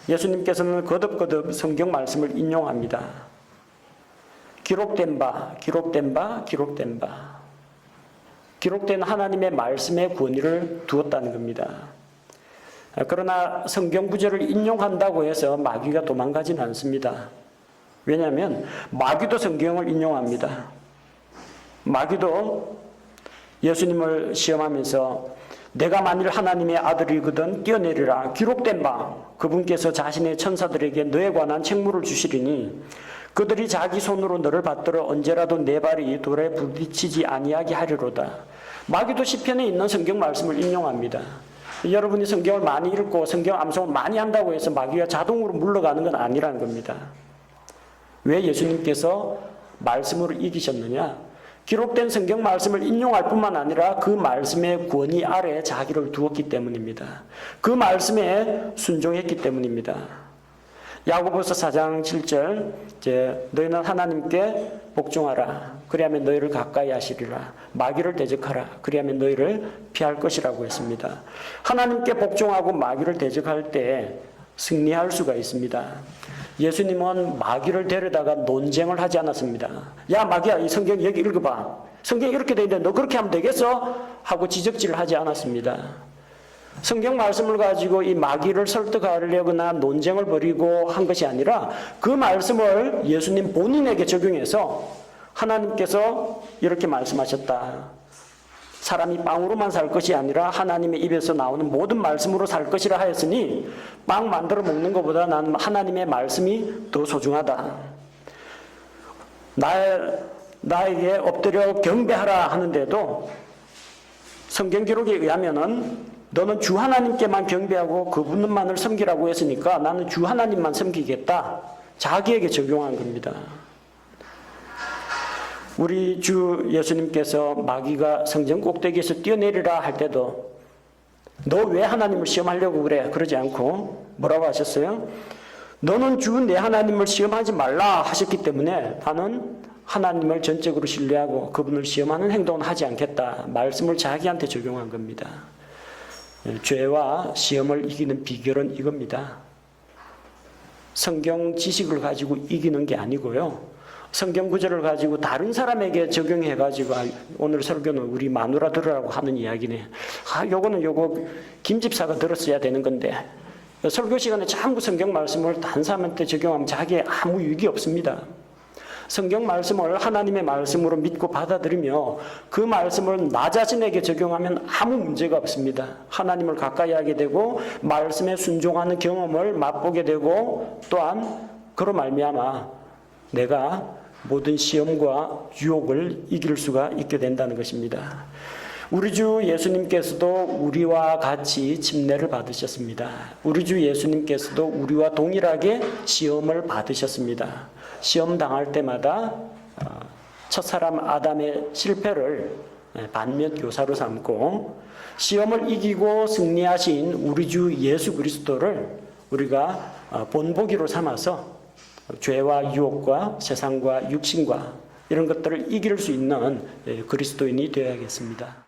예수님께서는 거듭거듭 성경 말씀을 인용합니다. 기록된 바, 기록된 바, 기록된 바. 기록된 하나님의 말씀의 권위를 두었다는 겁니다. 그러나 성경 구절을 인용한다고 해서 마귀가 도망가지는 않습니다. 왜냐하면 마귀도 성경을 인용합니다. 마귀도 예수님을 시험하면서 내가 만일 하나님의 아들이거든 뛰어내리라 기록된 바 그분께서 자신의 천사들에게 너에 관한 책무를 주시리니 그들이 자기 손으로 너를 받들어 언제라도 내 발이 돌에 부딪히지 아니하게 하리로다. 마귀도 시편에 있는 성경 말씀을 인용합니다. 여러분이 성경을 많이 읽고 성경 암송을 많이 한다고 해서 마귀가 자동으로 물러가는 건 아니라는 겁니다. 왜 예수님께서 말씀으로 이기셨느냐? 기록된 성경 말씀을 인용할 뿐만 아니라 그 말씀의 권위 아래 자기를 두었기 때문입니다. 그 말씀에 순종했기 때문입니다. 야고보서 4장 7절 너희는 하나님께 복종하라. 그리하면 너희를 가까이 하시리라. 마귀를 대적하라. 그리하면 너희를 피할 것이라고 했습니다. 하나님께 복종하고 마귀를 대적할 때 승리할 수가 있습니다. 예수님은 마귀를 데려다가 논쟁을 하지 않았습니다. 야 마귀야, 이 성경 여기 읽어봐. 성경 이렇게 돼 있는데 너 그렇게 하면 되겠어? 하고 지적질을 하지 않았습니다. 성경 말씀을 가지고 이 마귀를 설득하려거나 논쟁을 벌이고 한 것이 아니라 그 말씀을 예수님 본인에게 적용해서 하나님께서 이렇게 말씀하셨다. 사람이 빵으로만 살 것이 아니라 하나님의 입에서 나오는 모든 말씀으로 살 것이라 하였으니 빵 만들어 먹는 것보다 나는 하나님의 말씀이 더 소중하다. 나에게 엎드려 경배하라 하는데도 성경 기록에 의하면은 너는 주 하나님께만 경배하고 그분만을 섬기라고 했으니까 나는 주 하나님만 섬기겠다. 자기에게 적용한 겁니다. 우리 주 예수님께서 마귀가 성전 꼭대기에서 뛰어내리라 할 때도 너 왜 하나님을 시험하려고 그래? 그러지 않고 뭐라고 하셨어요? 너는 주 내 하나님을 시험하지 말라 하셨기 때문에 나는 하나님을 전적으로 신뢰하고 그분을 시험하는 행동은 하지 않겠다. 말씀을 자기한테 적용한 겁니다. 죄와 시험을 이기는 비결은 이겁니다. 성경 지식을 가지고 이기는 게 아니고요. 성경 구절을 가지고 다른 사람에게 적용해가지고 오늘 설교는 우리 마누라 들으라고 하는 이야기네. 요거는 김 집사가 들었어야 되는 건데 설교 시간에 전부 성경 말씀을 다른 사람한테 적용하면 자기에 아무 유익이 없습니다. 성경 말씀을 하나님의 말씀으로 믿고 받아들이며 그 말씀을 나 자신에게 적용하면 아무 문제가 없습니다. 하나님을 가까이 하게 되고 말씀에 순종하는 경험을 맛보게 되고 또한 그로 말미암아 내가 모든 시험과 유혹을 이길 수가 있게 된다는 것입니다. 우리 주 예수님께서도 우리와 같이 침례를 받으셨습니다. 우리 주 예수님께서도 우리와 동일하게 시험을 받으셨습니다. 시험 당할 때마다 첫사람 아담의 실패를 반면 교사로 삼고 시험을 이기고 승리하신 우리 주 예수 그리스도를 우리가 본보기로 삼아서 죄와 유혹과 세상과 육신과 이런 것들을 이길 수 있는 그리스도인이 되어야겠습니다.